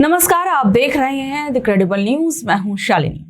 नमस्कार, आप देख रहे हैं द क्रेडिबल न्यूज। मैं हूं शालिनी।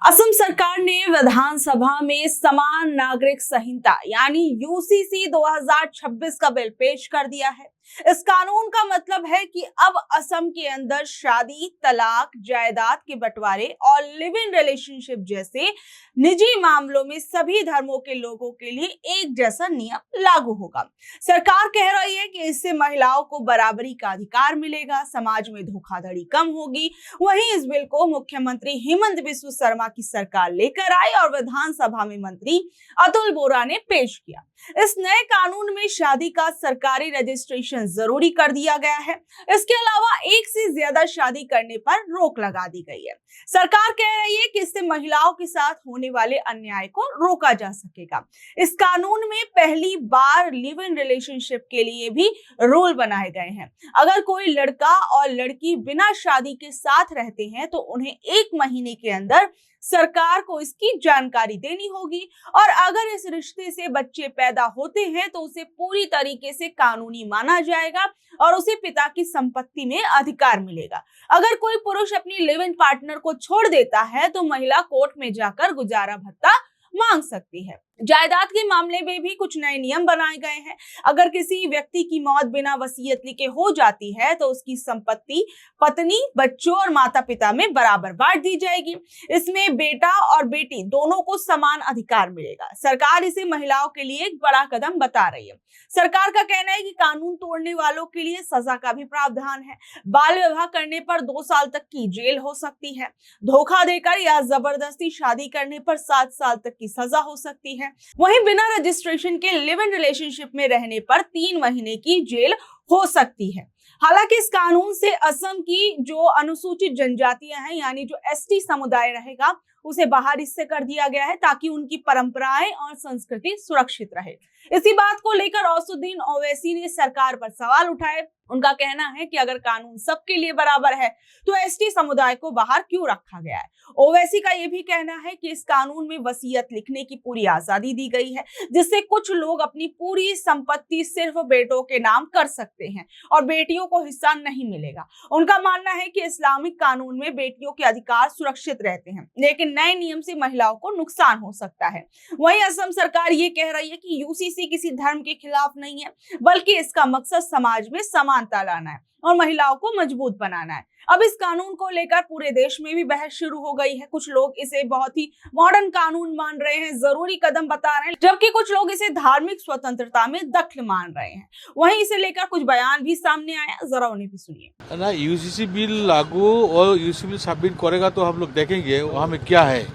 असम सरकार ने विधानसभा में समान नागरिक संहिता यानी यूसीसी 2026 का बिल पेश कर दिया है। इस कानून का मतलब है कि अब असम के अंदर शादी, तलाक, जायदाद के बंटवारे और लिव इन रिलेशनशिप जैसे निजी मामलों में सभी धर्मों के लोगों के लिए एक जैसा नियम लागू होगा। सरकार कह रही है कि इससे महिलाओं को बराबरी का अधिकार मिलेगा, समाज में धोखाधड़ी कम होगी। वहीं इस बिल को मुख्यमंत्री हेमंत बिस्वा शर्मा की सरकार लेकर आई और विधानसभा में मंत्री अतुल बोरा ने पेश किया। इस नए कानून में शादी का सरकारी रजिस्ट्रेशन जरूरी कर दिया गया है। इसके अलावा एक से ज्यादा शादी करने पर रोक लगा दी गई है। सरकार कह रही है कि इससे महिलाओं के साथ होने वाले अन्याय को रोका जा सकेगा। इस कानून में पहली बार लिव इन रिलेशनशिप के लिए भी रूल बनाए गए हैं। अगर कोई लड़का और लड़की बिना शादी के साथ रहते हैं तो उन्हें 1 महीने के अंदर सरकार को इसकी जानकारी देनी होगी और अगर इस रिश्ते से बच्चे पैदा होते हैं तो उसे पूरी तरीके से कानूनी माना जाएगा और उसे पिता की संपत्ति में अधिकार मिलेगा। अगर कोई पुरुष अपनी लिव इन पार्टनर को छोड़ देता है तो महिला कोर्ट में जाकर गुजारा भत्ता मांग सकती है। जायदाद के मामले में भी कुछ नए नियम बनाए गए हैं। अगर किसी व्यक्ति की मौत बिना वसीयत लिखे हो जाती है तो उसकी संपत्ति पत्नी, बच्चों और माता पिता में बराबर बांट दी जाएगी। इसमें बेटा और बेटी दोनों को समान अधिकार मिलेगा। सरकार इसे महिलाओं के लिए एक बड़ा कदम बता रही है। सरकार का कहना है कि कानून तोड़ने वालों के लिए सजा का भी प्रावधान है। बाल विवाह करने पर 2 साल तक की जेल हो सकती है। धोखा देकर या जबरदस्ती शादी करने पर 7 साल तक की सजा हो सकती है। वहीं बिना रजिस्ट्रेशन के लिव इन रिलेशनशिप में रहने पर 3 महीने की जेल हो सकती है। हालांकि इस कानून से असम की जो अनुसूचित जनजातियां हैं यानी जो एसटी समुदाय रहेगा उसे बाहर इससे कर दिया गया है ताकि उनकी परंपराएं और संस्कृति सुरक्षित रहे। इसी बात को लेकर औसुद्दीन ओवैसी ने सरकार पर सवाल उठाए। उनका कहना है कि अगर कानून सबके लिए बराबर है तो एसटी समुदाय को बाहर क्यों रखा गया है। ओवैसी का यह भी कहना है कि इस कानून में वसीयत लिखने की पूरी आजादी दी गई है जिससे कुछ लोग अपनी पूरी संपत्ति सिर्फ बेटों के नाम कर सकते हैं और बेटियों को हिस्सा नहीं मिलेगा। उनका मानना है कि इस्लामिक कानून में बेटियों के अधिकार सुरक्षित रहते हैं लेकिन नए नियम से महिलाओं को नुकसान हो सकता है। वहीं असम सरकार ये कह रही है कि यूसीसी किसी धर्म के खिलाफ नहीं है बल्कि इसका मकसद समाज में समानता लाना है और महिलाओं को मजबूत बनाना है। अब इस कानून को लेकर पूरे देश में भी बहस शुरू हो गई है। कुछ लोग इसे बहुत ही मॉडर्न कानून मान रहे हैं, जरूरी कदम बता रहे हैं, जबकि कुछ लोग इसे धार्मिक स्वतंत्रता में दखल मान रहे हैं। वहीं इसे लेकर कुछ बयान भी सामने आए, जरा उन्हें भी सुनिए। ना यूसीसी बिल लागू और यूसीसी बिल सबमिट करेगा तो हम लोग देखेंगे वहाँ में क्या है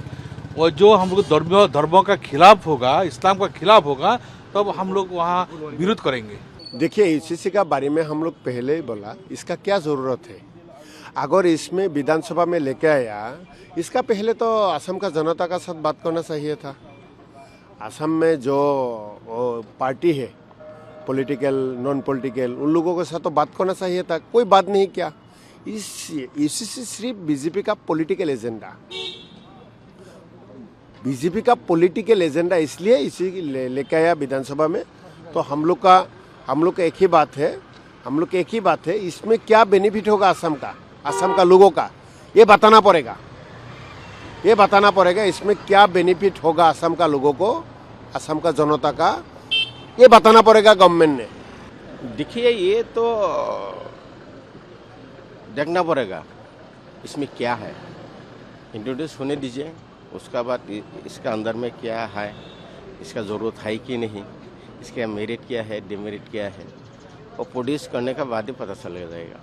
और जो हम लोग धर्मों का खिलाफ होगा, इस्लाम का खिलाफ होगा तब हम लोग वहाँ विरोध करेंगे। देखिए, यूसीसी का बारे में हम लोग पहले ही बोला, इसका क्या ज़रूरत है। अगर इसमें विधानसभा में लेके आया, इसका पहले तो असम का जनता का साथ बात करना चाहिए था। असम में जो पार्टी है, पॉलिटिकल, नॉन पॉलिटिकल, उन लोगों के साथ तो बात करना चाहिए था। कोई बात नहीं किया। इस यूसीसी सिर्फ बीजेपी का पॉलिटिकल एजेंडा, बीजेपी का पॉलिटिकल एजेंडा इसलिए इसी लेके आया विधानसभा में। तो हम लोग का एक ही बात है, इसमें क्या बेनिफिट होगा असम का लोगों का, ये बताना पड़ेगा। इसमें क्या बेनिफिट होगा असम का लोगों को, असम का जनता का, ये बताना पड़ेगा गवर्नमेंट ने। देखिए, ये तो देखना पड़ेगा इसमें क्या है, इंट्रोड्यूस होने दीजिए, उसका बाद इसका अंदर में क्या है, इसका ज़रूरत है कि नहीं, इसका मेरिट क्या है, डिमेरिट क्या है, और प्रोड्यूस करने का बाद ही पता चल जाएगा।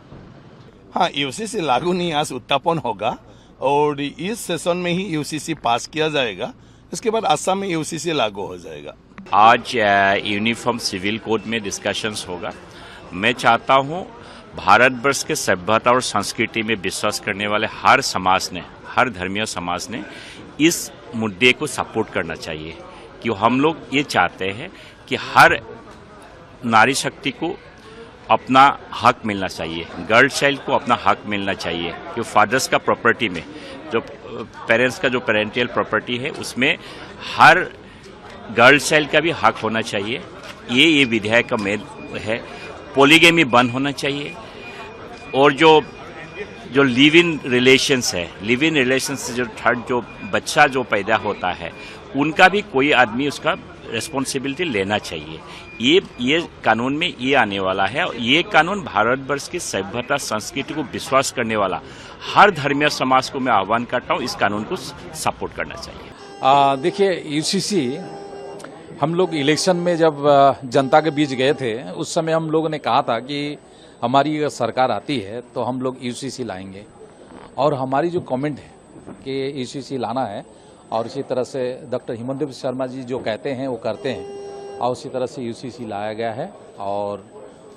हाँ, यूसीसी लागू नहीं, आज उत्थापन होगा और इस सेशन में ही यूसीसी पास किया जाएगा। इसके बाद असम में यूसीसी लागू हो जाएगा। आज यूनिफॉर्म सिविल कोड में डिस्कशंस होगा। मैं चाहता हूँ भारतवर्ष के सभ्यता और संस्कृति में विश्वास करने वाले हर समाज ने, हर धर्मीय समाज ने इस मुद्दे को सपोर्ट करना चाहिए कि हम लोग ये चाहते हैं कि हर नारी शक्ति को अपना हक मिलना चाहिए, गर्ल चाइल्ड को अपना हक मिलना चाहिए कि फादर्स का प्रॉपर्टी में, जो पेरेंट्स का जो पेरेंटियल प्रॉपर्टी है उसमें हर गर्ल चाइल्ड का भी हक होना चाहिए। ये विधेयक का मेन है। पॉलीगेमी बंद होना चाहिए और जो जो लिव इन रिलेशंस है, लिव इन रिलेशंस से जो थर्ड जो बच्चा जो पैदा होता है उनका भी कोई आदमी उसका रिस्पॉन्सिबिलिटी लेना चाहिए। ये कानून में ये आने वाला है। ये कानून भारतवर्ष की सभ्यता संस्कृति को विश्वास करने वाला हर धर्मीय समाज को मैं आह्वान करता हूँ इस कानून को सपोर्ट करना चाहिए। देखिए, यूसीसी हम लोग इलेक्शन में जब जनता के बीच गए थे उस समय हम लोगों ने कहा था कि हमारी अगर सरकार आती है तो हम लोग यूसीसी लाएंगे, और हमारी जो कमेंट है कि यूसीसी लाना है, और इसी तरह से डॉक्टर हिमंत बिस्वा शर्मा जी जो कहते हैं वो करते हैं, और उसी तरह से यूसीसी लाया गया है। और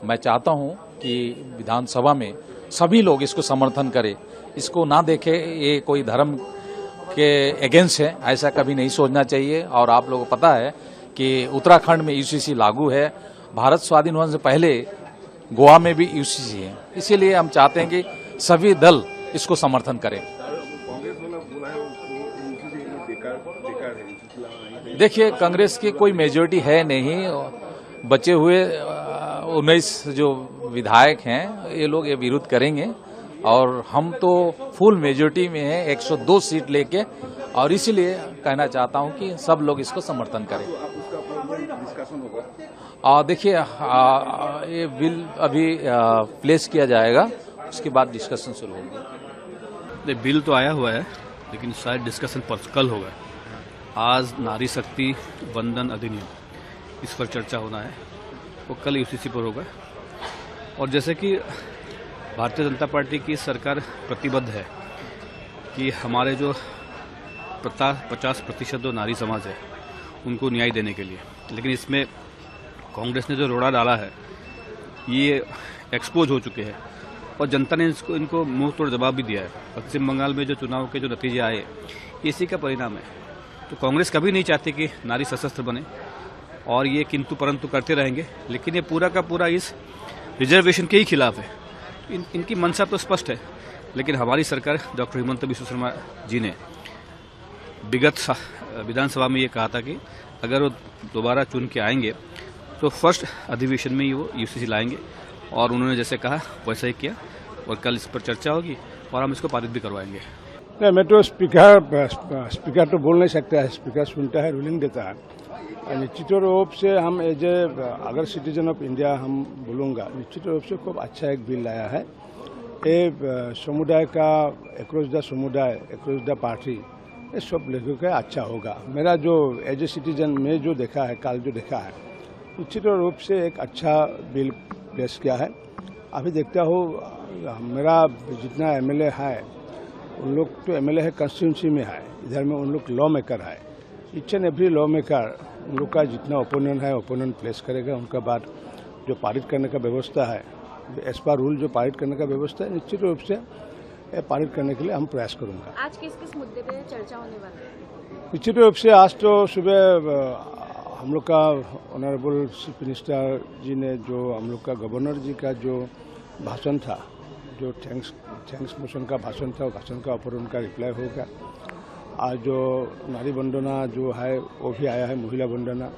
मैं चाहता हूं कि विधानसभा में सभी लोग इसको समर्थन करें, इसको ना देखें ये कोई धर्म के अगेंस्ट है, ऐसा कभी नहीं सोचना चाहिए। और आप लोगों को पता है कि उत्तराखंड में यूसीसी लागू है, भारत स्वाधीन होने से पहले गोवा में भी यूसीसी है, इसीलिए हम चाहते हैं कि सभी दल इसको समर्थन करें। देखिए, कांग्रेस की कोई मेजोरिटी है नहीं, बचे हुए 19 जो विधायक हैं ये लोग ये विरोध करेंगे, और हम तो फुल मेजोरिटी में हैं 102 सीट लेके, और इसीलिए कहना चाहता हूं कि सब लोग इसको समर्थन करें। देखिए, ये बिल अभी प्लेस किया जाएगा, उसके बाद डिस्कशन शुरू होगी। बिल तो आया हुआ है लेकिन शायद डिस्कशन कल होगा। आज नारी शक्ति वंदन अधिनियम इस पर चर्चा होना है, वो कल यूसीसी पर होगा। और जैसे कि भारतीय जनता पार्टी की सरकार प्रतिबद्ध है कि हमारे जो 50% जो नारी समाज है उनको न्याय देने के लिए, लेकिन इसमें कांग्रेस ने जो रोड़ा डाला है ये एक्सपोज हो चुके हैं और जनता ने इनको मुंह तोड़ जवाब भी दिया है। पश्चिम बंगाल में जो चुनाव के जो नतीजे आए इसी का परिणाम है। तो कांग्रेस कभी नहीं चाहती कि नारी सशस्त्र बने, और ये किंतु परंतु करते रहेंगे, लेकिन ये पूरा का पूरा इस रिजर्वेशन के ही खिलाफ है। इनकी मंशा तो स्पष्ट है, लेकिन हमारी सरकार डॉक्टर हिमंत बिस्वा शर्मा जी ने विगत विधानसभा में ये कहा था कि अगर वो दोबारा चुन के आएंगे तो फर्स्ट अधिवेशन में ही वो यूसीसी लाएंगे, और उन्होंने जैसे कहा वैसा ही किया, और कल इस पर चर्चा होगी और हम इसको पारित भी करवाएंगे। नहीं, मैं तो स्पीकर तो बोल नहीं सकता है, स्पीकर सुनता है, रूलिंग देता है। निश्चित रूप से हम एज ए अगर सिटीजन ऑफ इंडिया हम बोलूँगा, निश्चित रूप से खूब अच्छा एक बिल लाया है। ये समुदाय का अक्रॉस द समुदाय, अक्रॉस द पार्टी, ये सब लोगों का अच्छा होगा। मेरा जो एज ए सिटीजन में जो देखा है, काल जो देखा है, निश्चित रूप से एक अच्छा बिल पेश किया है। अभी देखता हूँ मेरा जितना एमएलए है उन लोग तो एमएलए है कंस्टिट्यूंसी में है, इधर में उन लोग लॉ मेकर है। Each and every law maker उन लोग का जितना ओपोनेंट है ओपोनेंट प्लेस करेगा, उनका बाद जो पारित करने का व्यवस्था है, एज पर रूल जो पारित करने का व्यवस्था है, निश्चित रूप से पारित करने के लिए हम प्रयास करूँगा। आज किस किस मुद्दे पे चर्चा होने वाली है? निश्चित रूप से आज तो सुबह हम लोग का ऑनरेबल चीफ मिनिस्टर जी ने जो हम लोग का गवर्नर जी का जो भाषण था, जो थैंक्स मोशन का भाषण था, भाषण का ऊपर उनका रिप्लाई होगा। आज जो नारी वंदना जो है वो भी आया है, महिला वंदना,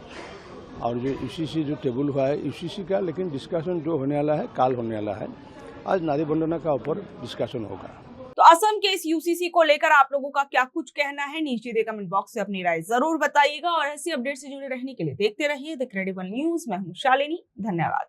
और जो यूसीसी जो टेबल हुआ है यूसीसी का, लेकिन डिस्कशन जो होने वाला है काल होने वाला है। आज नारी वंदना का ऊपर डिस्कशन होगा। तो असम के इस यूसीसी को लेकर आप लोगों का क्या कुछ कहना है, नीचे दे कमेंट बॉक्स से अपनी राय जरूर बताइएगा। और ऐसी अपडेट से जुड़े रहने के लिए देखते रहिए द क्रेडिबल न्यूज। मैं हूं शालिनी, धन्यवाद।